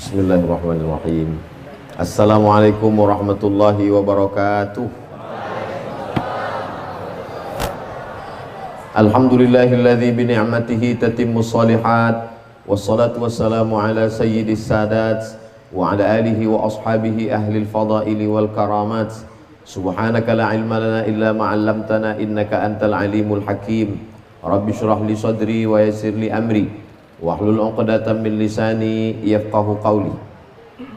Bismillahirrahmanirrahim. Assalamualaikum warahmatullahi wabarakatuh. Alhamdulillahilladzi bi ni'matihi tatimmus shalihat. Wassalatu wassalamu ala sayyidis sadat wa ala alihi wa ashabihi ahlil fadaili wal karamat. Subhanaka la ilma lana illa ma 'allamtana innaka antal alimul hakim. Rabbi shrah li sadri wa yassir li amri wahlul 'uqdatam min lisani yafqahu qawli.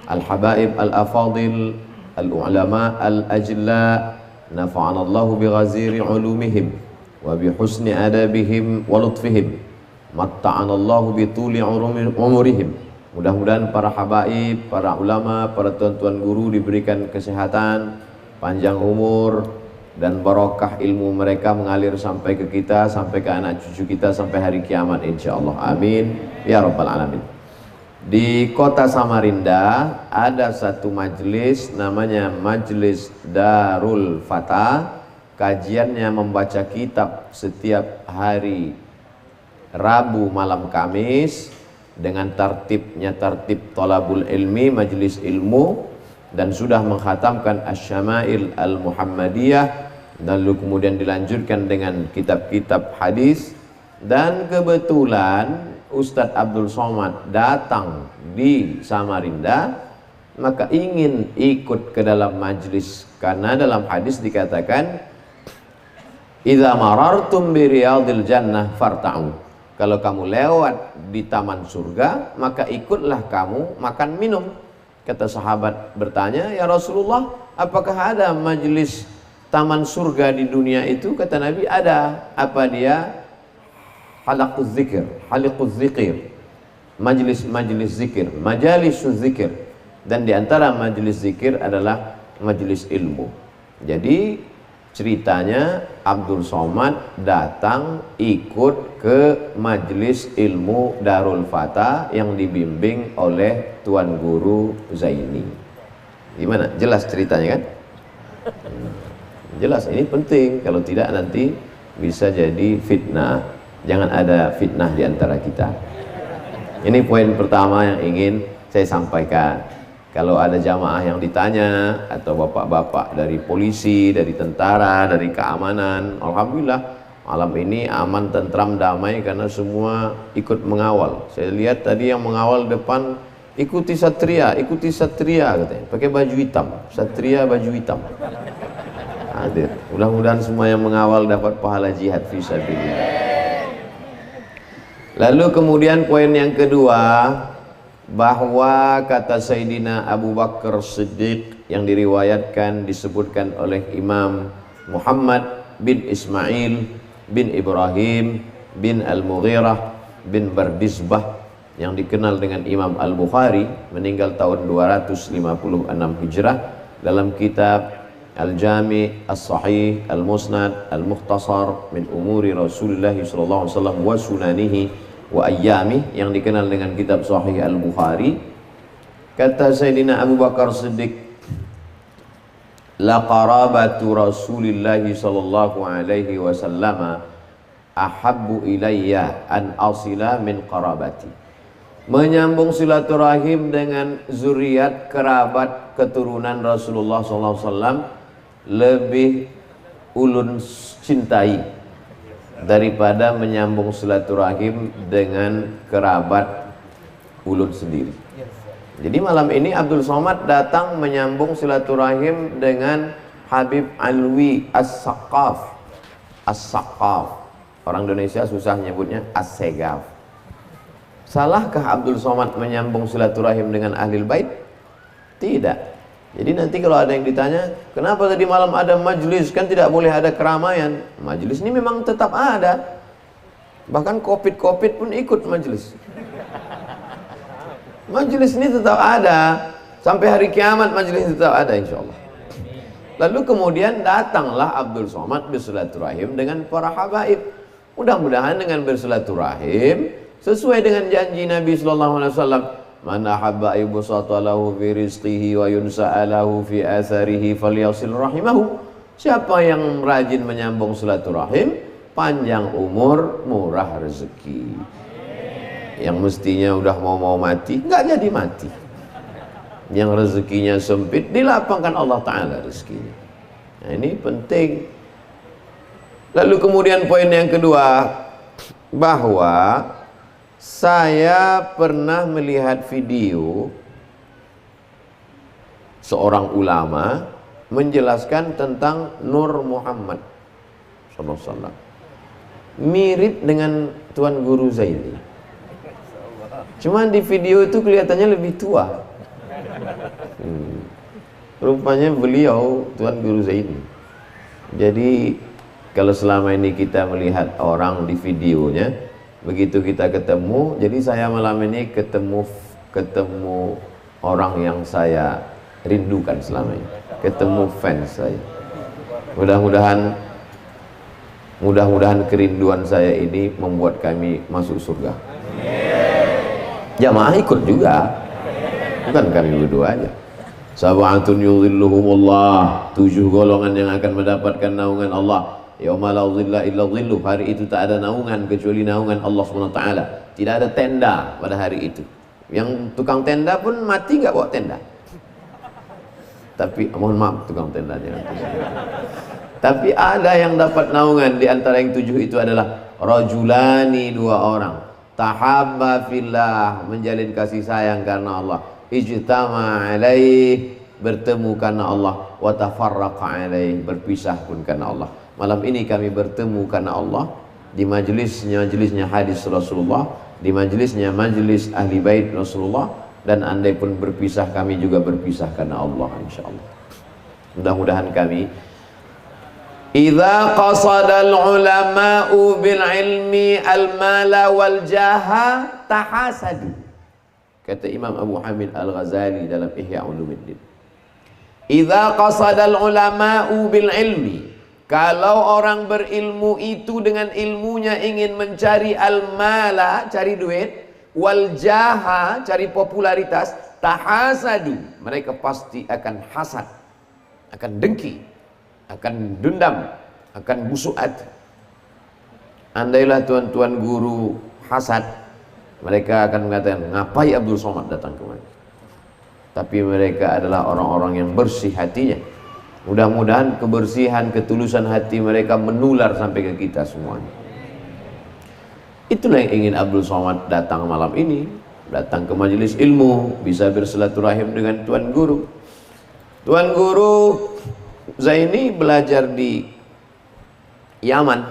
Al-habaib al-afadil al-ulama al-ajla nafa'ana Allahu bi ghaziri ulumihim wa bi husni adabihim wa lutfihim, matta'ana Allahu bi tuli umurihim. Mudah-mudahan para habaib, para ulama, para tuan-tuan guru diberikan kesehatan, panjang umur, dan barokah ilmu mereka mengalir sampai ke kita, sampai ke anak cucu kita, sampai hari kiamat insyaallah. Amin ya rabbal alamin. Di kota Samarinda ada satu majelis namanya Majelis Darul Fata. Kajiannya membaca kitab setiap hari Rabu malam Kamis dengan tertibnya tertib thalabul ilmi, majelis ilmu, dan sudah mengkhatamkan Asy-Syama'il Al-Muhammadiyah, dan lalu kemudian dilanjutkan dengan kitab-kitab hadis. Dan kebetulan Ustadz Abdul Somad datang di Samarinda, maka ingin ikut ke dalam majlis, karena dalam hadis dikatakan idza marartum bi riyadil jannah farta'u, kalau kamu lewat di taman surga maka ikutlah kamu makan minum. Kata sahabat bertanya, ya Rasulullah, apakah ada majlis taman surga di dunia itu? Kata Nabi, ada. Apa dia? Halaquz zikir, halaquz zikir, majlis zikir, majalisuz zikir. Dan di antara majlis zikir adalah majlis ilmu. Jadi ceritanya Abdul Somad datang ikut ke majlis ilmu Darul Fata yang dibimbing oleh Tuan Guru Zaini. Gimana? Jelas ceritanya kan? Jelas, ini penting, kalau tidak nanti bisa jadi fitnah. Jangan ada fitnah di antara kita. Ini poin pertama yang ingin saya sampaikan. Kalau ada jamaah yang ditanya, atau bapak-bapak dari polisi, dari tentara, dari keamanan, alhamdulillah malam ini aman, tentram, damai, karena semua ikut mengawal. Saya lihat tadi yang mengawal depan, ikuti satria katanya, pakai baju hitam, satria baju hitam. Hadir. Mudah-mudahan semua yang mengawal dapat pahala jihad fisabilillah. Lalu kemudian poin yang kedua, bahwa kata Sayyidina Abu Bakar Siddiq yang diriwayatkan disebutkan oleh Imam Muhammad bin Ismail bin Ibrahim bin Al-Mughirah bin Bardizbah, yang dikenal dengan Imam Al-Bukhari, meninggal tahun 256 Hijrah, dalam kitab Al-Jami' As-Sahih Al-Musnad Al-Mukhtasar min umuri Rasulullah sallallahu alaihi wasallam wa sunanihi wa ayyamih, yang dikenal dengan kitab Sahih Al-Bukhari. Kata Sayyidina Abu Bakar Siddiq, la qarabatu Rasulillah sallallahu alaihi wasallam ahabbu ilayya an asila min qarabati. Menyambung silaturahim dengan zuriat kerabat keturunan Rasulullah sallallahu alaihi wasallam lebih ulun cintai daripada menyambung silaturahim dengan kerabat ulun sendiri. Jadi malam ini Abdul Somad datang menyambung silaturahim dengan Habib Alwi As-Saqaf. As-Saqaf, orang Indonesia susah nyebutnya As-Segaf. Salahkah Abdul Somad menyambung silaturahim dengan Ahlul Bait? Tidak. Jadi nanti kalau ada yang ditanya, kenapa tadi malam ada majlis, kan tidak boleh ada keramaian. Majlis ini memang tetap ada. Bahkan Covid pun ikut majlis. Majlis ini tetap ada. Sampai hari kiamat majlis ini tetap ada insyaallah. Lalu kemudian datanglah Abdul Somad bersilaturahim dengan para habaib. Mudah-mudahan dengan bersilaturahim sesuai dengan janji Nabi sallallahu alaihi wasallam, man ahabba yubsata lahu fi rizqihi wa yunsa'alahu fi atharihi falyasil rahimahu. Siapa yang rajin menyambung silaturahim, panjang umur, murah rezeki. Yang mestinya udah mau mati, nggak jadi mati. Yang rezekinya sempit dilapangkan Allah Ta'ala rezekinya. Nah, ini penting. Lalu kemudian poin yang kedua, bahwa saya pernah melihat video seorang ulama menjelaskan tentang Nur Muhammad SAW, mirip dengan Tuan Guru Zaini. Cuman di video itu kelihatannya lebih tua. Rupanya beliau Tuan Guru Zaini. Jadi kalau selama ini kita melihat orang di videonya, begitu kita ketemu, jadi saya malam ini ketemu orang yang saya rindukan selama ini, ketemu fans saya. Mudah-mudahan kerinduan saya ini membuat kami masuk surga. Jamaah ikut juga, bukan kami berdua aja. Sab'atun yudhilluhumullah, 7 golongan yang akan mendapatkan naungan Allah. Yauma la dhilla illa dhilluh, hari itu tak ada naungan kecuali naungan Allah SWT. Tidak ada tenda pada hari itu. Yang tukang tenda pun mati nggak bawa tenda. Tapi mohon maaf tukang tendanya. Tapi ada yang dapat naungan. Di antara yang 7 itu adalah rajulani, 2 orang, tahabba fillah, menjalin kasih sayang karena Allah, ijtama alaih, bertemu karena Allah, wa tafarraqa alaih, berpisah pun karena Allah. Malam ini kami bertemu karena Allah di majelisnya hadis Rasulullah, di majelisnya majelis ahli bait Rasulullah, dan andai pun berpisah kami juga berpisah karena Allah insyaallah. Mudah-mudahan kami idza qasadal ulama'u bil ilmi al mala wal jaha tahasadu, kata Imam Abu Hamid Al-Ghazali dalam Ihya Ulumuddin. Idza qasadal ulama'u bil ilmi, kalau orang berilmu itu dengan ilmunya ingin mencari al-mala, cari duit, wal jaha, cari popularitas, tahasadu, mereka pasti akan hasad, akan dengki, akan dendam, akan busuk hati. Andailah tuan-tuan guru hasad, mereka akan mengatakan, ngapai Abdul Somad datang kemari? Tapi mereka adalah orang-orang yang bersih hatinya. Mudah-mudahan kebersihan, ketulusan hati mereka menular sampai ke kita semuanya. Itulah yang ingin Abdul Somad datang malam ini, datang ke majelis ilmu, bisa bersilaturahim dengan Tuan Guru. Tuan Guru Zaini belajar di Yaman.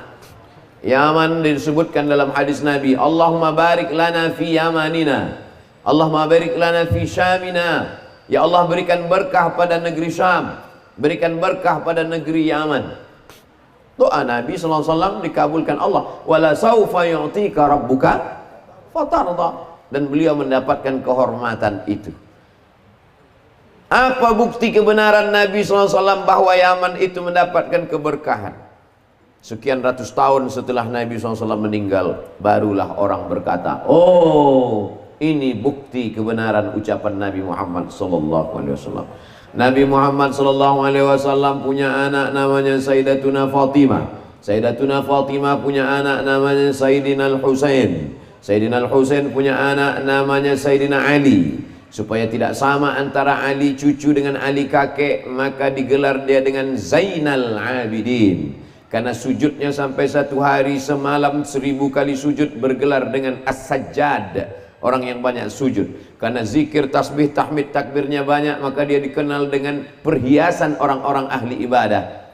Yaman disebutkan dalam hadis Nabi, Allahumma barik lana fi yamanina, Allahumma barik lana fi syamina. Ya Allah, berikan berkah pada negeri Syam, berikan berkah pada negeri Yaman. Doa Nabi SAW dikabulkan Allah. Wala saufa yu'tika rabbuka fatarda, dan beliau mendapatkan kehormatan itu. Apa bukti kebenaran Nabi SAW bahwa Yaman itu mendapatkan keberkahan? Sekian ratus tahun setelah Nabi SAW meninggal, barulah orang berkata, oh, ini bukti kebenaran ucapan Nabi Muhammad SAW. Nabi Muhammad SAW punya anak namanya Sayyidatuna Fatimah. Sayyidatuna Fatimah punya anak namanya Sayyidina Al-Husain. Sayyidina Al-Husain punya anak namanya Sayyidina Ali. Supaya tidak sama antara Ali cucu dengan Ali kakek, maka digelar dia dengan Zainal Abidin. Karena sujudnya sampai 1 hari semalam 1000 kali sujud, bergelar dengan As-Sajjad, orang yang banyak sujud. Karena zikir, tasbih, tahmid, takbirnya banyak, maka dia dikenal dengan perhiasan orang-orang ahli ibadah,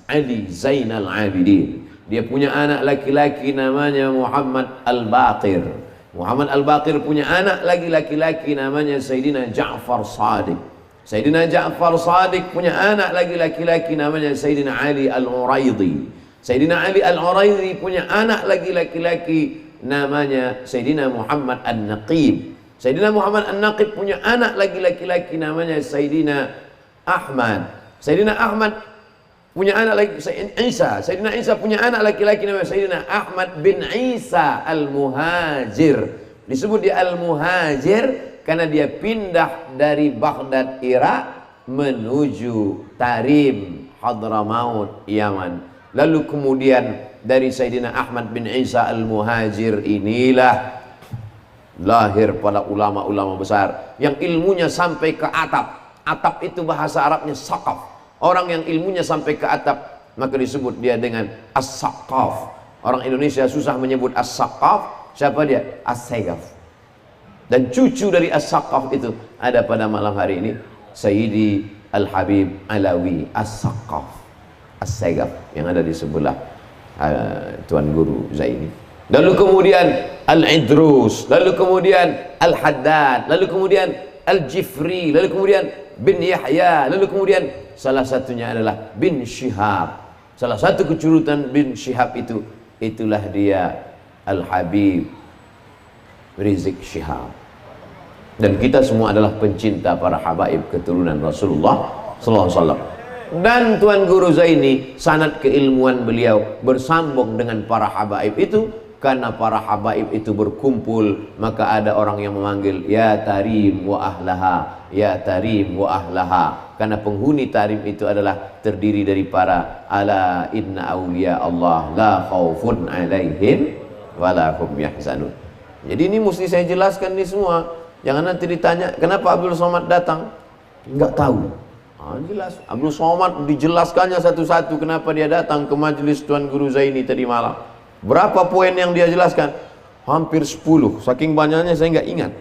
Ali Zainal Abidin. Dia punya anak laki-laki namanya Muhammad Al-Baqir. Muhammad Al-Baqir punya anak lagi laki-laki namanya Sayyidina Ja'far Shadiq. Sayyidina Ja'far Shadiq punya anak lagi laki-laki namanya Sayyidina Ali Al-Uraidhi. Sayyidina Ali Al-Uraidhi punya anak lagi laki-laki namanya Sayyidina Muhammad An-Naqib. Sayyidina Muhammad An-Naqib punya anak lagi laki-laki namanya Sayyidina Ahmad. Sayyidina Ahmad punya anak lagi Sayyidina Isa. Sayyidina Isa punya anak laki-laki namanya Sayyidina Ahmad bin Isa Al-Muhajir. Disebut dia Al-Muhajir karena dia pindah dari Baghdad Irak menuju Tarim Hadramaut Yaman. Lalu kemudian dari Sayyidina Ahmad bin Isa Al-Muhajir inilah lahir pada ulama-ulama besar yang ilmunya sampai ke atap. Atap itu bahasa Arabnya saqaf. Orang yang ilmunya sampai ke atap, maka disebut dia dengan as-saqaf. Orang Indonesia susah menyebut as-saqaf. Siapa dia? As-Sayyaf. Dan cucu dari as-saqaf itu ada pada malam hari ini, Sayyidi Al-Habib Alawi as-Saqaf, as-Sayyaf, yang ada di sebelah Tuan Guru Zaini. Lalu kemudian Al-Idrus, lalu kemudian Al-Haddad, lalu kemudian Al-Jifri, lalu kemudian bin Yahya, lalu kemudian salah satunya adalah bin Syihab. Salah satu kecurutan bin Syihab itu, itulah dia Al-Habib Rizik Syihab. Dan kita semua adalah pencinta para habaib keturunan Rasulullah sallallahu alaihi wasallam. Dan Tuan Guru Zaini, sanad keilmuan beliau bersambung dengan para habaib itu, karena para habaib itu berkumpul, maka ada orang yang memanggil ya Tarim wa ahlaha, ya Tarim wa ahlaha, karena penghuni Tarim itu adalah terdiri dari para ala inna awliya Allah la khaufun alaihim wala hum yahzanun. Jadi ini mesti saya jelaskan ini semua. Jangan nanti ditanya kenapa Abdul Somad datang, nggak tahu. Jelas Abdul Somad dijelaskannya satu-satu kenapa dia datang ke majelis Tuan Guru Zaini tadi malam. Berapa poin yang dia jelaskan? Hampir 10. Saking banyaknya saya nggak ingat.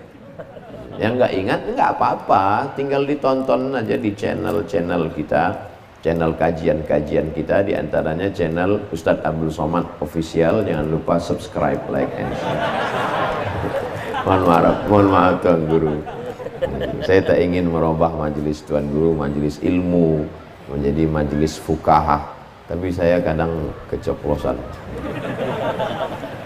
Yang nggak ingat nggak apa-apa, tinggal ditonton aja di channel-channel kita, channel kajian-kajian kita, diantaranya channel Ustadz Abdul Somad Official. Jangan lupa subscribe, like, and share. Mohon maaf Tuan Guru, saya tak ingin merubah majelis Tuan Guru, majelis ilmu menjadi majelis fuqaha, tapi saya kadang keceplosan.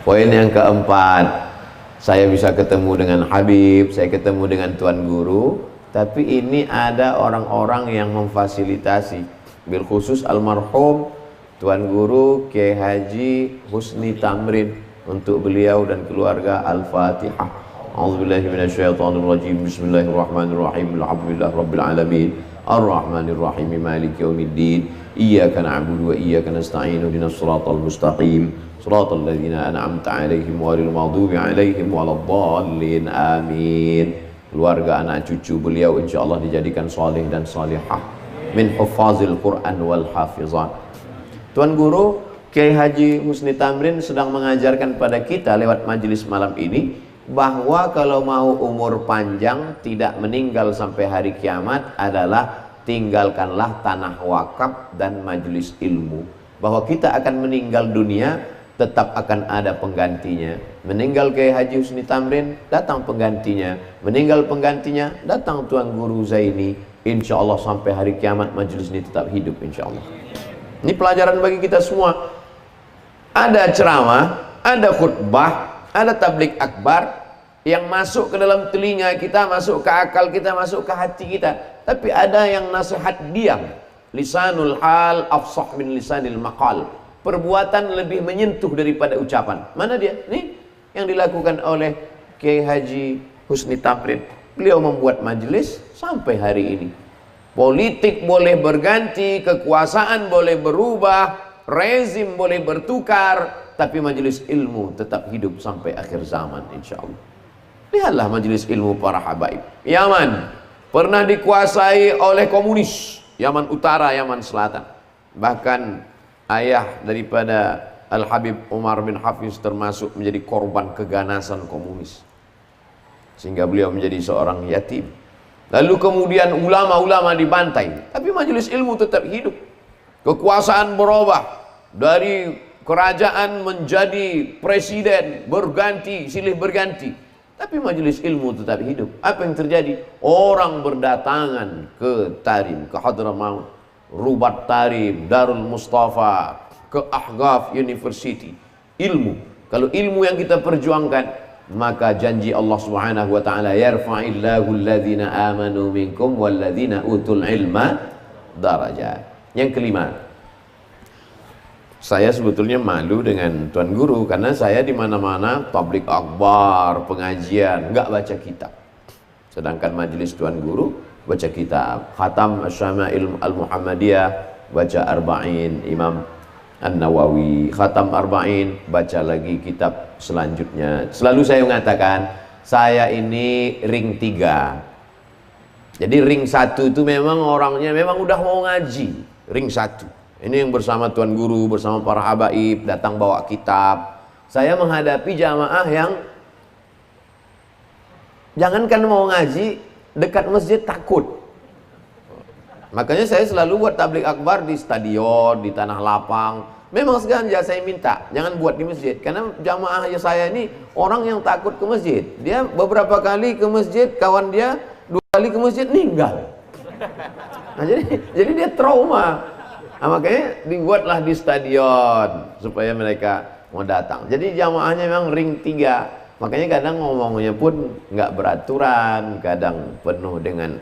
Poin yang keempat, saya bisa ketemu dengan Habib, saya ketemu dengan Tuan Guru, tapi ini ada orang-orang yang memfasilitasi, bil khusus almarhum Tuan Guru Kiai Haji Husni Tamrin, untuk beliau dan keluarga Al-Fatihah. A'udzubillahi minasyaitonirrajim. Bismillahirrahmanirrahim. Alhamdulillah rabbil alamin. Arrahmanirrahim. Maliki yaumiddin. Iyyaka na'budu wa iyyaka nasta'in. Ihdinas siratal mustaqim. Siratal ladzina an'amta 'alaihim ghairil maghdubi 'alaihim waladdallin. Amin. Keluarga anak cucu beliau insyaallah dijadikan saleh dan salihah min hufazil Quran wal hafizan. Tuan Guru Kiai Haji Husni Tamrin sedang mengajarkan pada kita lewat majelis malam ini bahwa kalau mau umur panjang, tidak meninggal sampai hari kiamat, adalah tinggalkanlah tanah wakaf dan majelis ilmu. Bahwa kita akan meninggal dunia, tetap akan ada penggantinya. Meninggal Kiai Haji Husni Tamrin, datang penggantinya. Meninggal penggantinya, datang Tuan Guru Zaini. Insya Allah sampai hari kiamat majelis ini tetap hidup insya Allah. Ini pelajaran bagi kita semua. Ada ceramah, ada khutbah, ada tablik akbar yang masuk ke dalam telinga kita, masuk ke akal kita, masuk ke hati kita. Tapi ada yang nasihat diam. Lisanul hal afsah min lisanil maqal. Perbuatan lebih menyentuh daripada ucapan. Mana dia? Nih yang dilakukan oleh Kiai Haji Husni Tamrin. Beliau membuat majelis sampai hari ini. Politik boleh berganti, kekuasaan boleh berubah, rezim boleh bertukar, tapi majelis ilmu tetap hidup sampai akhir zaman insya Allah. Lihatlah majelis ilmu para habaib. Yaman pernah dikuasai oleh komunis, Yaman Utara, Yaman Selatan. Bahkan ayah daripada Al-Habib Umar bin Hafiz termasuk menjadi korban keganasan komunis, sehingga beliau menjadi seorang yatim. Lalu kemudian ulama-ulama dibantai, tapi majelis ilmu tetap hidup. Kekuasaan berubah dari kerajaan menjadi presiden, berganti, silih berganti, tapi majelis ilmu tetap hidup. Apa yang terjadi? Orang berdatangan ke Tarim, ke Hadramaut, Rubat Tarim, Darul Mustafa, ke Ahqaf University. Ilmu, kalau ilmu yang kita perjuangkan, maka janji Allah Subhanahu wa taala, yarfa'illahu alladhina amanu minkum walladhina utul ilma darajat. Yang kelima, saya sebetulnya malu dengan Tuan Guru karena saya di mana-mana tablik akbar, pengajian, nggak baca kitab. Sedangkan majelis Tuan Guru baca kitab. Khatam Asy-Syama'il Al-Muhammadiyah, baca Arba'in Imam An-Nawawi. Khatam Arba'in, baca lagi kitab selanjutnya. Selalu saya mengatakan, saya ini ring 3. Jadi ring 1 itu memang orangnya memang udah mau ngaji. Ring 1 ini yang bersama Tuan Guru, bersama para habaib, datang bawa kitab. Saya menghadapi jamaah yang jangankan mau ngaji, dekat masjid takut. Makanya saya selalu buat tabligh akbar di stadion, di tanah lapang. Memang sengaja saya minta, jangan buat di masjid. Karena jamaah saya ini orang yang takut ke masjid. Dia beberapa kali ke masjid, kawan dia 2 kali ke masjid meninggal. Nah, jadi dia trauma. Nah, makanya dibuatlah di stadion supaya mereka mau datang. Jadi jamaahnya memang ring 3. Makanya kadang ngomongnya pun nggak beraturan, kadang penuh dengan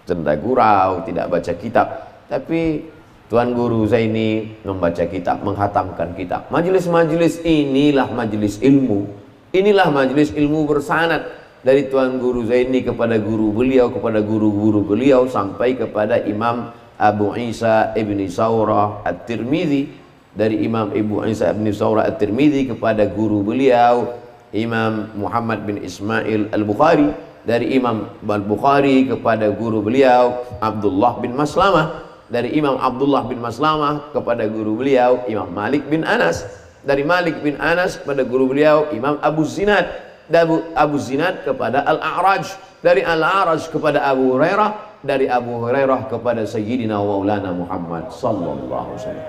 canda gurau, tidak baca kitab. Tapi Tuan Guru Zaini membaca kitab, menghatamkan kitab. Majelis-majelis inilah majelis ilmu. Inilah majelis ilmu bersanad dari Tuan Guru Zaini kepada guru beliau, kepada guru-guru beliau, sampai kepada Imam Abu Isa Ibni Saurah At-Tirmidzi, dari Imam Abu Isa Ibni Saurah At-Tirmidzi kepada guru beliau Imam Muhammad bin Ismail Al-Bukhari, dari Imam Al-Bukhari kepada guru beliau Abdullah bin Maslamah, dari Imam Abdullah bin Maslamah kepada guru beliau Imam Malik bin Anas, dari Malik bin Anas kepada guru beliau Imam Abu Zinad, dari Abu Zinad kepada Al-A'raj, dari Al-A'raj kepada Abu Hurairah, dari Abu Hurairah kepada Sayyidina Maulana Muhammad sallallahu alaihi wasallam.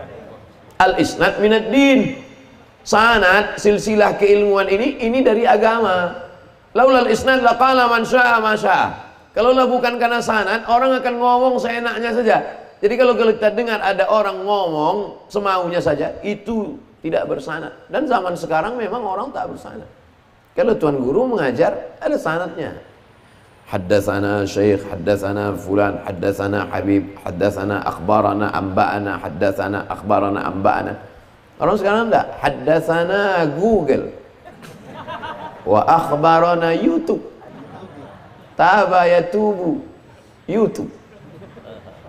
Al-isnad minad din. Sanad, silsilah keilmuan ini dari agama. Laulal isnad laqala man syaa ma syaa. Kalaulah bukan karena sanad, orang akan ngomong seenaknya saja. Jadi kalau kita dengar ada orang ngomong semaunya saja, itu tidak bersanad. Dan zaman sekarang memang orang tak bersanad. Kalau Tuan Guru mengajar, ada sanadnya. Haddatsana Syekh, haddatsana fulan, haddatsana Habib, haddatsana akhbarana amba'ana, haddatsana akhbarana amba'ana. Orang sekarang enggak, haddatsana Google wa akhbarana YouTube, taba yatubu YouTube.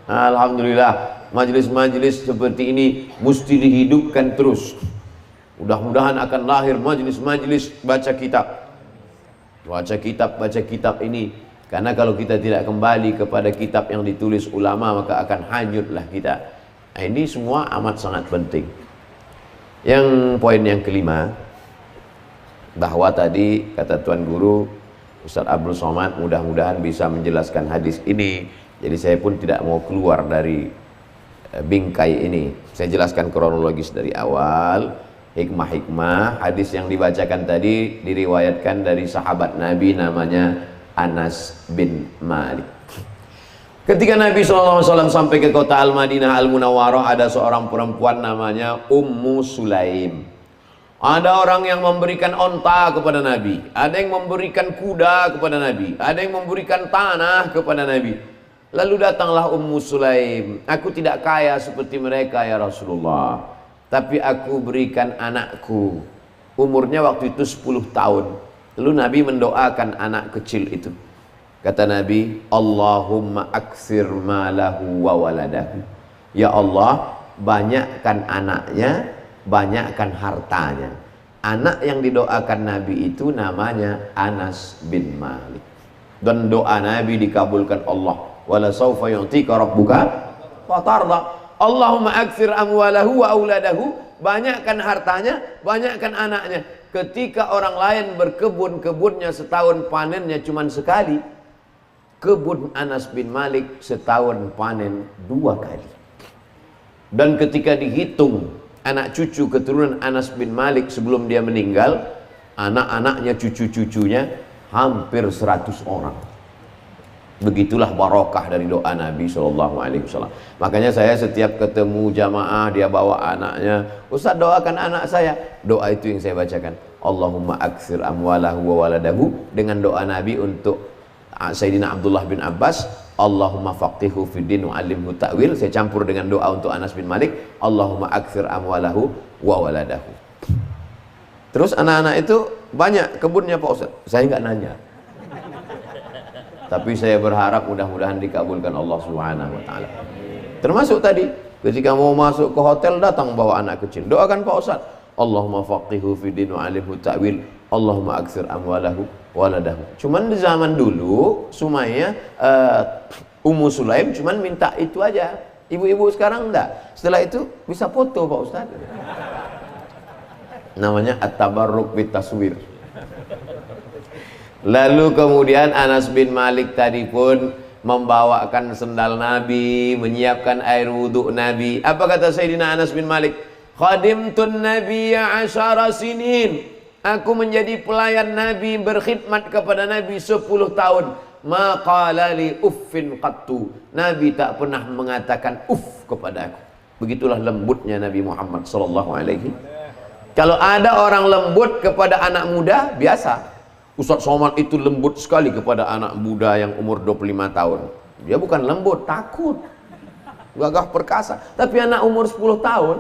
Alhamdulillah, majelis-majelis seperti ini mesti dihidupkan terus. Mudah-mudahan akan lahir majelis-majelis baca kitab. Baca kitab ini. Karena kalau kita tidak kembali kepada kitab yang ditulis ulama, maka akan hanyutlah kita. Nah, ini semua amat sangat penting. Yang poin yang kelima, bahwa tadi kata Tuan Guru Ustaz Abdul Somad mudah-mudahan bisa menjelaskan hadis ini. Jadi saya pun tidak mau keluar dari bingkai ini. Saya jelaskan kronologis dari awal, hikmah-hikmah. Hadis yang dibacakan tadi diriwayatkan dari sahabat Nabi namanya Anas bin Malik. Ketika Nabi SAW sampai ke kota Al-Madinah Al-Munawwarah, ada seorang perempuan namanya Ummu Sulaim. Ada orang yang memberikan onta kepada Nabi, ada yang memberikan kuda kepada Nabi, ada yang memberikan tanah kepada Nabi. Lalu datanglah Ummu Sulaim, aku tidak kaya seperti mereka ya Rasulullah, tapi aku berikan anakku, umurnya waktu itu 10 tahun. Lalu Nabi mendoakan anak kecil itu. Kata Nabi, Allahumma aksir malahu wa waladahu. Ya Allah, banyakkan anaknya, banyakkan hartanya. Anak yang didoakan Nabi itu namanya Anas bin Malik. Dan doa Nabi dikabulkan Allah. Wala sawfa yu'tika rabbuka fatarda. Allahumma aksir amwalahu wa auladahu. Banyakkan hartanya, banyakkan anaknya. Ketika orang lain berkebun, kebunnya setahun panennya cuma sekali, kebun Anas bin Malik setahun panen 2 kali. Dan ketika dihitung anak cucu keturunan Anas bin Malik sebelum dia meninggal, anak-anaknya, cucu-cucunya hampir 100 orang. Begitulah barokah dari doa Nabi SAW. Makanya saya setiap ketemu jamaah, dia bawa anaknya, Ustaz doakan anak saya. Doa itu yang saya bacakan, Allahumma aksir amwalahu wa waladahu. Dengan doa Nabi untuk Sayyidina Abdullah bin Abbas, Allahumma faqihu fiddin wa alimhu ta'wil. Saya campur dengan doa untuk Anas bin Malik, Allahumma aksir amwalahu wa waladahu. Terus anak-anak itu banyak kebunnya Pak Ustaz. Saya nggak nanya, tapi saya berharap mudah-mudahan dikabulkan Allah Subhanahu wa taala. Termasuk tadi ketika mau masuk ke hotel, datang bawa anak kecil, doakan Pak Ustaz, Allahumma faqihu fid din wa alimhu ta'wil, Allahumma aktsir amwalahu waladahu. Cuman di zaman dulu Sumayyah Ummu Sulaim cuman minta itu aja. Ibu-ibu sekarang enggak. Setelah itu bisa foto Pak Ustaz. Namanya at-tabarruk bitaswir. Lalu kemudian Anas bin Malik tadi pun membawakan sendal Nabi, menyiapkan air wudhu Nabi. Apa kata Sayyidina Anas bin Malik? Khadimtun nabiyya 10 sinin. Aku menjadi pelayan Nabi, berkhidmat kepada Nabi 10 tahun. Maqala li uffin qattu. Nabi tak pernah mengatakan uff kepada aku. Begitulah lembutnya Nabi Muhammad sallallahu alaihi. Kalau ada orang lembut kepada anak muda, biasa. Ustaz Somad itu lembut sekali kepada anak muda yang umur 25 tahun. Dia bukan lembut, takut. Gagah perkasa. Tapi anak umur 10 tahun,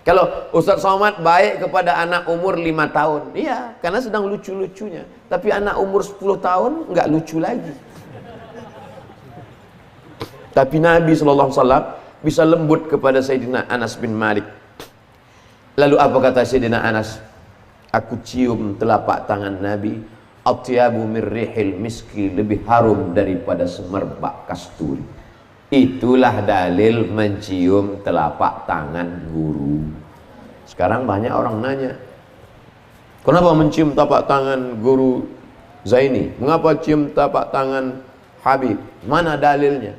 kalau Ustaz Somad baik kepada anak umur 5 tahun, iya, karena sedang lucu-lucunya. Tapi anak umur 10 tahun nggak lucu lagi. Tapi Nabi SAW bisa lembut kepada Sayyidina Anas bin Malik. Lalu apa kata Sayyidina Anas? Aku cium telapak tangan Nabi, atyabu mirrihil miski, lebih harum daripada semerbak kasturi. Itulah dalil mencium telapak tangan guru. Sekarang banyak orang nanya, kenapa mencium telapak tangan guru Zaini? Mengapa cium telapak tangan Habib? Mana dalilnya?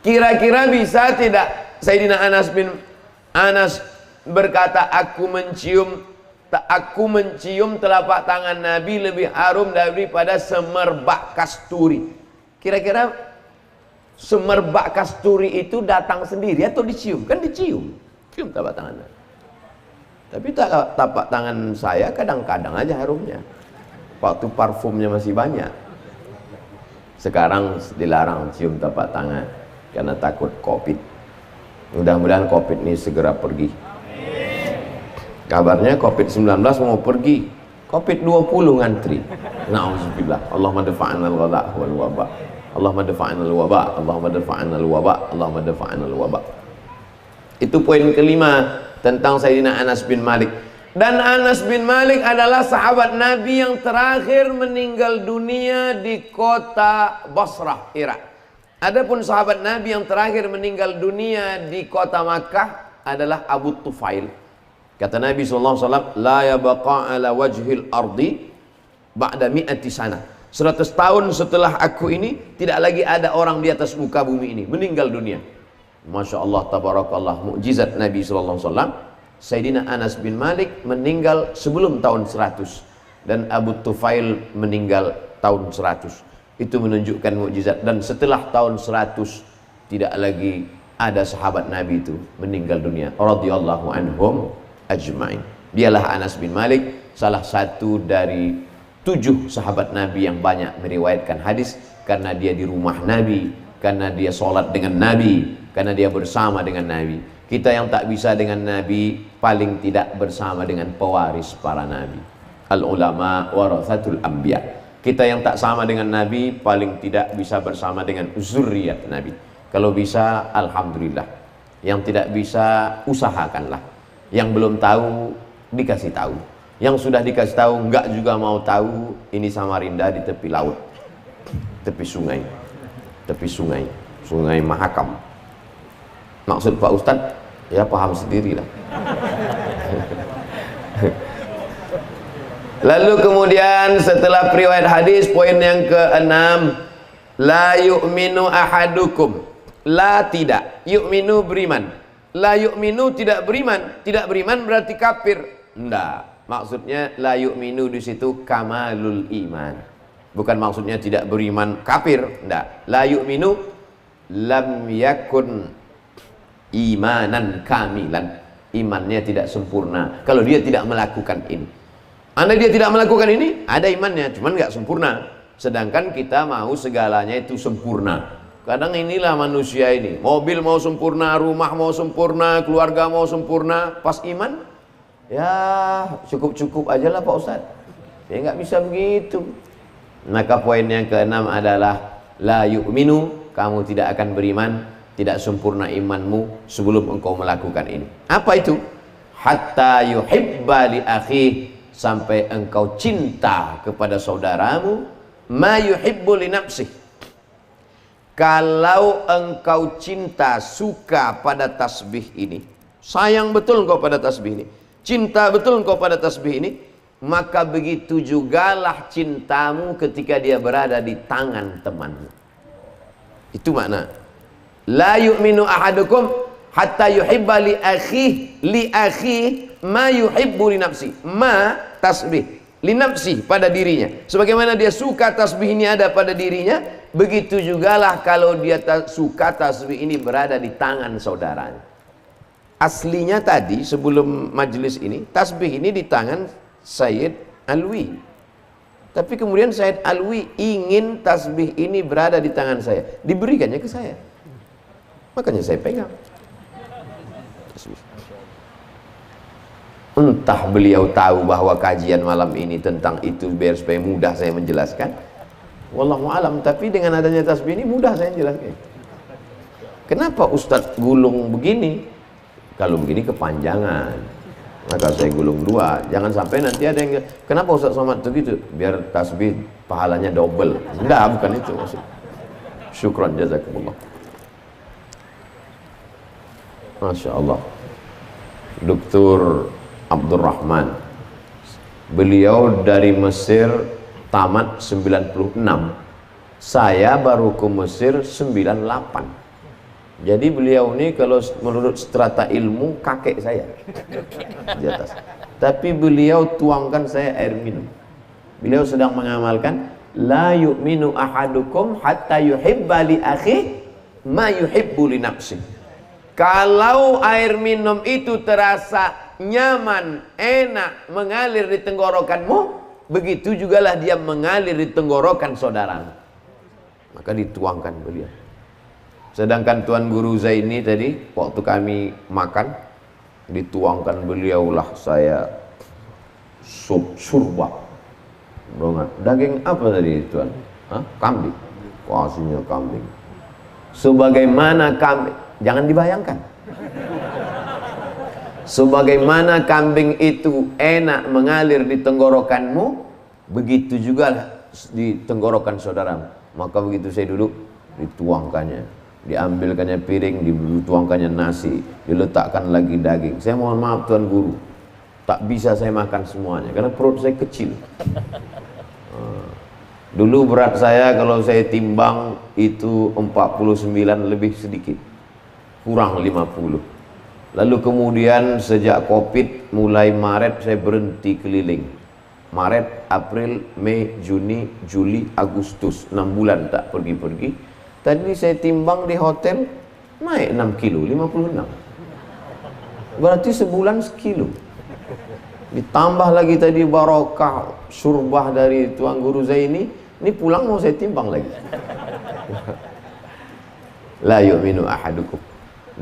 Kira-kira bisa tidak Sayyidina Anas berkata, aku mencium telapak tangan Nabi lebih harum daripada semerbak kasturi. Kira-kira semerbak kasturi itu datang sendiri atau dicium? Kan dicium. Cium telapak tangan. Tapi telapak tangan saya kadang-kadang aja harumnya. Waktu parfumnya masih banyak. Sekarang dilarang cium telapak tangan karena takut Covid. Mudah-mudahan Covid ini segera pergi. Kabarnya Covid-19 mau pergi, Covid-20 ngantri. Na'udzubillah. Allahumma dafa'na al-ghala wal waba. Allahumma dafa'na al-waba. Allahumma dafa'na al-waba. Allahumma dafa'na al-waba. Itu poin kelima tentang Sayyidina Anas bin Malik. Dan Anas bin Malik adalah sahabat Nabi yang terakhir meninggal dunia di kota Basrah, Irak. Adapun sahabat Nabi yang terakhir meninggal dunia di kota Makkah adalah Abu Tufail. Kata Nabi SAW, la yabqa ala wajhil ardi ba'da mi'ati sana. 100 tahun setelah aku ini, tidak lagi ada orang di atas muka bumi ini meninggal dunia. Masya Allah, tabarakallah, mukjizat Nabi SAW. Sayyidina Anas bin Malik meninggal sebelum tahun 100. Dan Abu Tufail meninggal tahun 100. Itu menunjukkan mukjizat. Dan setelah tahun 100, tidak lagi ada sahabat Nabi itu meninggal dunia. Radhiyallahu anhum ajma'in. Dialah Anas bin Malik, salah satu dari 7 sahabat Nabi yang banyak meriwayatkan hadis, karena dia di rumah Nabi, karena dia sholat dengan Nabi, karena dia bersama dengan Nabi. Kita yang tak bisa dengan Nabi, paling tidak bersama dengan pewaris para Nabi. Al-ulama warathatul anbiya. Kita yang tak sama dengan Nabi, paling tidak bisa bersama dengan zuriat Nabi. Kalau bisa, alhamdulillah. Yang tidak bisa, usahakanlah. Yang belum tahu, dikasih tahu. Yang sudah dikasih tahu, enggak juga mau tahu. Ini Samarinda di tepi laut, tepi sungai, sungai Mahakam. Maksud Pak Ustadz, ya paham sendirilah. Lalu kemudian setelah riwayat hadis, poin yang ke-6, la yu'minu ahadukum. La tidak, yu'minu beriman. La yu'minu tidak beriman. Tidak beriman berarti kafir. Enggak. Maksudnya la yu'minu di situ kamalul iman. Bukan maksudnya tidak beriman kafir. Enggak. La yu'minu lam yakun imanan kamilan. Imannya tidak sempurna kalau dia tidak melakukan ini. Andai dia tidak melakukan ini, ada imannya, cuman nggak sempurna. Sedangkan kita mau segalanya itu sempurna. Kadang inilah manusia ini, mobil mau sempurna, rumah mau sempurna, keluarga mau sempurna, pas iman, ya cukup-cukup aja lah Pak Ustadz. Ya nggak bisa begitu. Maka poin yang ke-6 adalah la yu'minu, kamu tidak akan beriman tidak sempurna imanmu sebelum engkau melakukan ini. Apa itu? Hatta yuhibba li akhi, sampai engkau cinta kepada saudaramu ma yuhibbu li nafsih. Kalau engkau cinta, suka pada tasbih ini, sayang betul engkau pada tasbih ini, cinta betul engkau pada tasbih ini, maka begitu jugalah cintamu ketika dia berada di tangan temanmu. Itu makna la yu'minu ahadukum hatta yuhibba li akhi ma yuhibbu li nafsi. Ma tasbih li nafsi, pada dirinya, sebagaimana dia suka tasbih ini ada pada dirinya, begitu jugalah kalau dia suka tasbih ini berada di tangan saudaranya. Aslinya tadi sebelum majelis ini, tasbih ini di tangan Sayyid Alwi, tapi kemudian Sayyid Alwi ingin tasbih ini berada di tangan saya, diberikannya ke saya, makanya saya pegang. Entah beliau tahu bahwa kajian malam ini tentang itu biar supaya mudah saya menjelaskan, wallahu alam. Tapi dengan adanya tasbih ini mudah saya jelaskan. Kenapa Ustadz gulung begini? Kalau begini kepanjangan, maka saya gulung dua. Jangan sampai nanti ada yang, kenapa Ustadz Somad begitu? Biar tasbih pahalanya double. Enggak, bukan itu maksud. Syukran, jazakumullah. Masya Allah. Dr. Abdurrahman, beliau dari Mesir tamat 96, saya baru ke Mesir 98. Jadi beliau ini kalau menurut strata ilmu kakek saya di atas. Tapi beliau tuangkan saya air minum. Beliau sedang mengamalkan la yu'minu ahadukum hatta yuhibba li akhi ma yuhibbu li nafsi. Kalau air minum itu terasa nyaman, enak, mengalir di tenggorokanmu, begitu jugalah dia mengalir di tenggorokan saudaramu. Maka dituangkan beliau. Sedangkan Tuan Guru Zaini tadi waktu kami makan, dituangkan beliaulah saya sup surba. Daging apa tadi Tuan? Hah? Kambing. Kasihnya kambing. Sebagaimana kambing, jangan dibayangkan. Sebagaimana kambing itu enak mengalir di tenggorokanmu, begitu juga di tenggorokan saudaramu. Maka begitu saya duduk, dituangkannya, diambilkannya piring, dituangkannya nasi, diletakkan lagi daging. Saya mohon maaf Tuan Guru, tak bisa saya makan semuanya karena perut saya kecil. Dulu berat saya kalau saya timbang itu 49 lebih sedikit, kurang 50. Lalu kemudian sejak Covid mulai Maret saya berhenti keliling. Maret, April, Mei, Juni, Juli, Agustus, 6 bulan tak pergi-pergi. Tadi saya timbang di hotel naik 6 kilo, 56. Berarti sebulan sekilo. Ditambah lagi tadi barokah surbah dari Tuan Guru Zaini, ini pulang mau saya timbang lagi. La yu'minu ahadukum.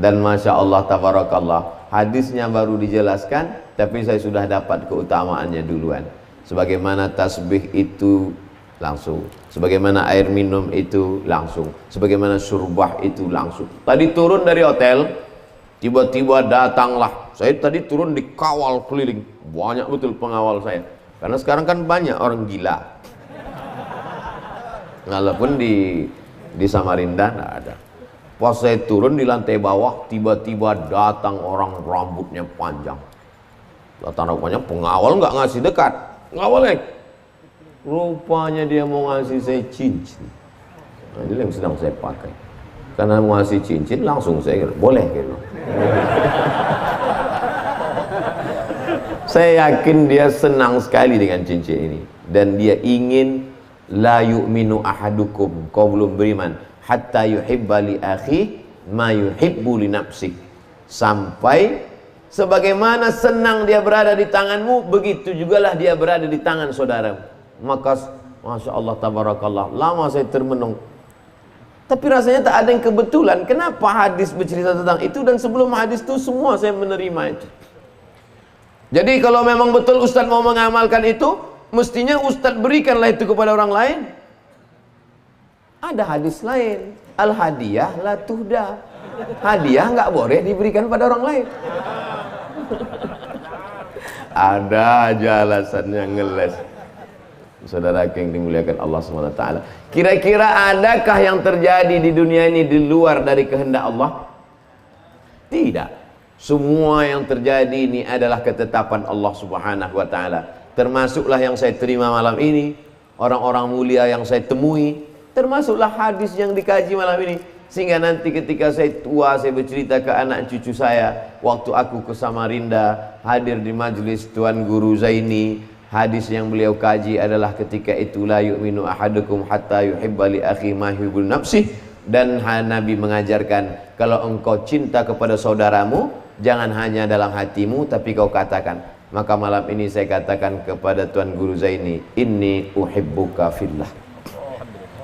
Dan Masya Allah tabarakallah, hadisnya baru dijelaskan, tapi saya sudah dapat keutamaannya duluan. Sebagaimana tasbih itu langsung, sebagaimana air minum itu langsung, sebagaimana surbah itu langsung. Tadi turun dari hotel, tiba-tiba datanglah, saya tadi turun dikawal keliling, banyak betul pengawal saya, karena sekarang kan banyak orang gila. Walaupun di Samarinda tidak ada. Pas saya turun di lantai bawah, tiba-tiba datang orang rambutnya panjang. Datang rupanya pengawal nggak ngasih dekat, ngawalnya. Rupanya dia mau ngasih saya cincin. Nah, ini yang sedang saya pakai. Karena mau ngasih cincin, langsung saya kira, boleh gitu. Saya yakin dia senang sekali dengan cincin ini, dan dia ingin la yu'minu ahadukum, kau belum beriman, hatta yuhibba li akhi ma yuhibbu li nafsi, sampai sebagaimana senang dia berada di tanganmu, begitu jugalah dia berada di tangan saudaramu. Maka Masya Allah tabarakallah, lama saya termenung, tapi rasanya tak ada yang kebetulan. Kenapa hadis bercerita tentang itu, dan sebelum hadis itu semua saya menerima itu. Jadi kalau memang betul Ustadz mau mengamalkan itu, mestinya Ustadz berikanlah itu kepada orang lain. Ada hadis lain, al hadiyah la tuhda. Hadiah nggak boleh diberikan pada orang lain. Ada aja alasannya ngeles. Saudara yang dimuliakan Allah SWT, kira-kira adakah yang terjadi di dunia ini di luar dari kehendak Allah? Tidak. Semua yang terjadi ini adalah ketetapan Allah Subhanahu wa Ta'ala. Termasuklah yang saya terima malam ini, orang-orang mulia yang saya temui, termasuklah hadis yang dikaji malam ini. Sehingga nanti ketika saya tua, saya bercerita ke anak cucu saya, waktu aku ke Samarinda hadir di majelis Tuan Guru Zaini, hadis yang beliau kaji adalah ketika itu la yu'minu ahadukum hatta yuhibba li akhi ma yuhibbu nafsih. Dan Nabi mengajarkan, kalau engkau cinta kepada saudaramu, jangan hanya dalam hatimu tapi kau katakan. Maka malam ini saya katakan kepada Tuan Guru Zaini, inni uhibbuka fillah.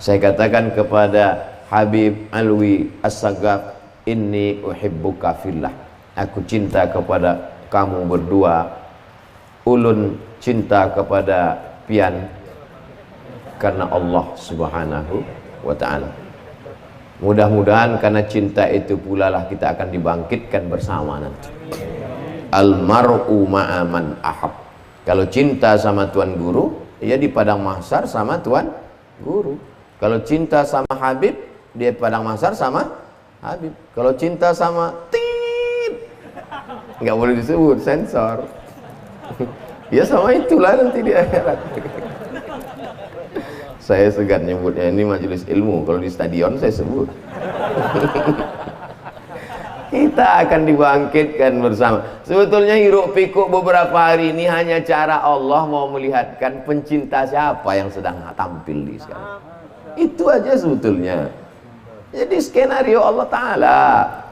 Saya katakan kepada Habib Alwi As-Sagaf, inni uhibbuka fillah. Aku cinta kepada kamu berdua. Ulun cinta kepada pian karena Allah Subhanahu wa Ta'ala. Mudah-mudahan karena cinta itu pula lah kita akan dibangkitkan bersama nanti. Almar'u ma'aman ahab. Kalau cinta sama Tuan Guru, ya di padang mahsyar sama Tuan Guru. Kalau cinta sama Habib, dia padang mahsyar sama Habib. Kalau cinta sama nggak boleh disebut, sensor. Ya sama itulah nanti di akhirat. Saya segan nyebutnya, ini majelis ilmu. Kalau di stadion saya sebut. Kita akan dibangkitkan bersama. Sebetulnya hiruk pikuk beberapa hari ini hanya cara Allah mau melihatkan pencinta siapa yang sedang tampil di sekarang. Itu aja sebetulnya. Jadi skenario Allah Ta'ala,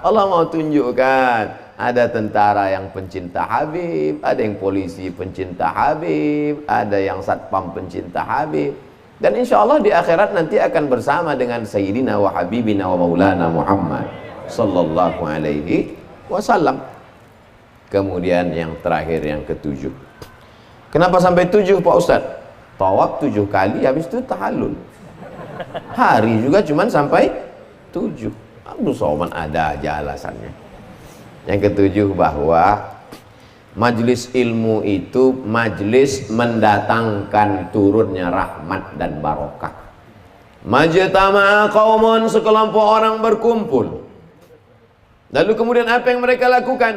Allah mau tunjukkan ada tentara yang pencinta Habib, ada yang polisi pencinta Habib, ada yang satpam pencinta Habib. Dan insya Allah di akhirat nanti akan bersama dengan Sayyidina wa Habibina wa Maulana Muhammad sallallahu alaihi wasallam. Kemudian yang terakhir, yang ketujuh. Kenapa sampai 7 Pak Ustadz? Tawaf 7 kali, habis itu tahallul. Hari juga cuman sampai 7. Abdul Somad ada aja alasannya. Yang ketujuh, bahwa majelis ilmu itu majelis mendatangkan turunnya rahmat dan barokah. Majtama'a qaumun, sekelompok orang berkumpul. Lalu kemudian apa yang mereka lakukan?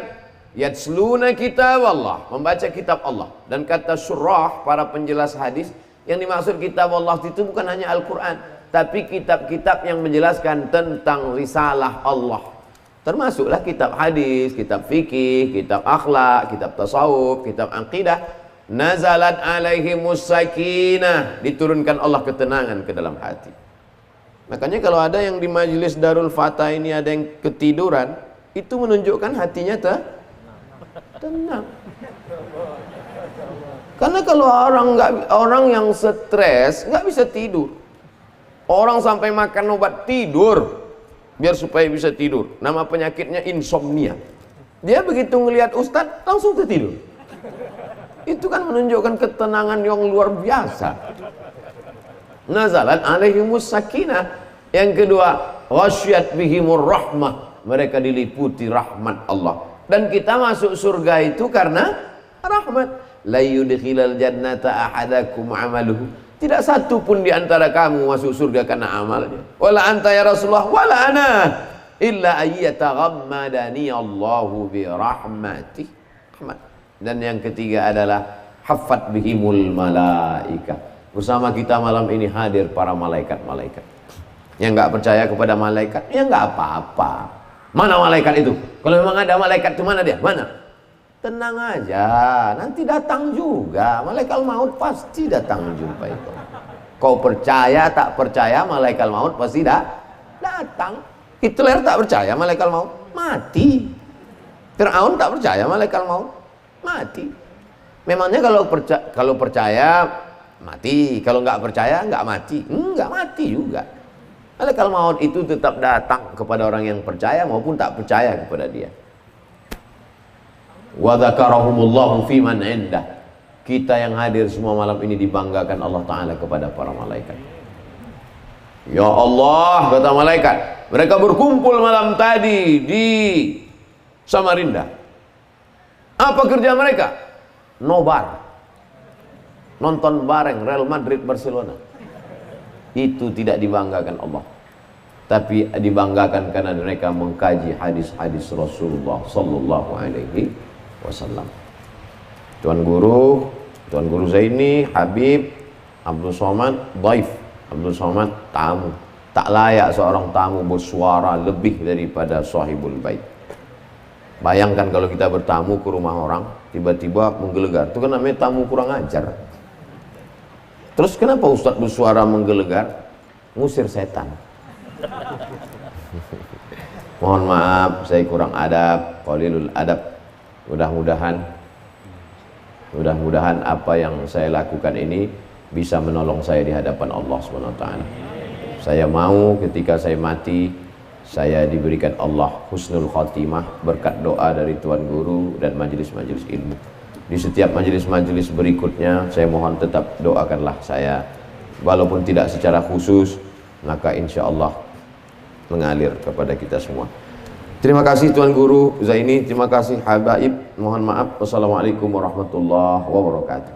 Yatsluna kitab Allah, membaca kitab Allah. Dan kata surah, para penjelas hadis, yang dimaksud kitab Allah itu bukan hanya Al-Quran, tapi kitab-kitab yang menjelaskan tentang risalah Allah. Termasuklah kitab hadis, kitab fikih, kitab akhlak, kitab tasawuf, kitab aqidah. Nazalat alaihimus sakinah, diturunkan Allah ketenangan ke dalam hati. Makanya kalau ada yang di majelis Darul Fatah ini ada yang ketiduran, itu menunjukkan hatinya tenang. Karena kalau orang yang stres nggak bisa tidur. Orang sampai makan obat tidur biar supaya bisa tidur. Nama penyakitnya insomnia. Dia begitu ngelihat ustadz langsung tertidur. Itu kan menunjukkan ketenangan yang luar biasa. Nazalat alaihimus sakinah. Yang kedua, wasyat bihimur rahmah. Mereka diliputi rahmat Allah. Dan kita masuk surga itu karena rahmat. La yudkhilal jannata ahadakum amaluhu. Tidak satu pun di antara kamu masuk surga karena amalnya. Wala anta ya Rasulullah, wala ana illa ayyataghammadani Allahu bi rahmatih. Dan yang ketiga adalah haffat bihimul malaika. Bersama kita malam ini hadir para malaikat-malaikat. Yang enggak percaya kepada malaikat, ya enggak apa-apa. Mana malaikat itu? Kalau memang ada malaikat itu, mana dia? Mana? Tenang aja, nanti datang juga. Malaikat maut pasti datang jumpa itu. Kau percaya tak percaya, malaikat maut pasti datang. Hitler tak percaya malaikat maut, mati. Fir'aun tak percaya malaikat maut, mati. Memangnya kalau percaya mati, kalau nggak percaya nggak mati, nggak mati juga. Malaikat maut itu tetap datang kepada orang yang percaya maupun tak percaya kepada dia. Wa dzakarahumullahu fi man indah. Kita yang hadir semua malam ini dibanggakan Allah Ta'ala kepada para malaikat. Ya Allah, kata malaikat, Mereka berkumpul malam tadi di Samarinda. Apa kerja mereka? Nobar. Nonton bareng Real Madrid Barcelona. Itu tidak dibanggakan Allah, tapi dibanggakan karena mereka mengkaji hadis-hadis Rasulullah sallallahu alaihi wasallam. Tuan Guru Zaini, Habib, Abdul Somad, Daif. Abdul Somad tamu. Tak layak seorang tamu bersuara lebih daripada sahibul bait. Bayangkan kalau kita bertamu ke rumah orang, tiba-tiba menggelegar. Itu kan namanya tamu kurang ajar. Terus kenapa Ustadz bersuara menggelegar? Ngusir setan. Mohon maaf, saya kurang adab, qalilul adab. Mudah-mudahan apa yang saya lakukan ini bisa menolong saya di hadapan Allah SWT. Saya mau ketika saya mati, saya diberikan Allah husnul khotimah berkat doa dari Tuan Guru dan majelis-majelis ilmu. Di setiap majelis-majelis berikutnya, saya mohon tetap doakanlah saya, walaupun tidak secara khusus, maka insya Allah mengalir kepada kita semua. Terima kasih Tuan Guru Zaini, terima kasih Habaib, mohon maaf. Wassalamualaikum warahmatullahi wabarakatuh.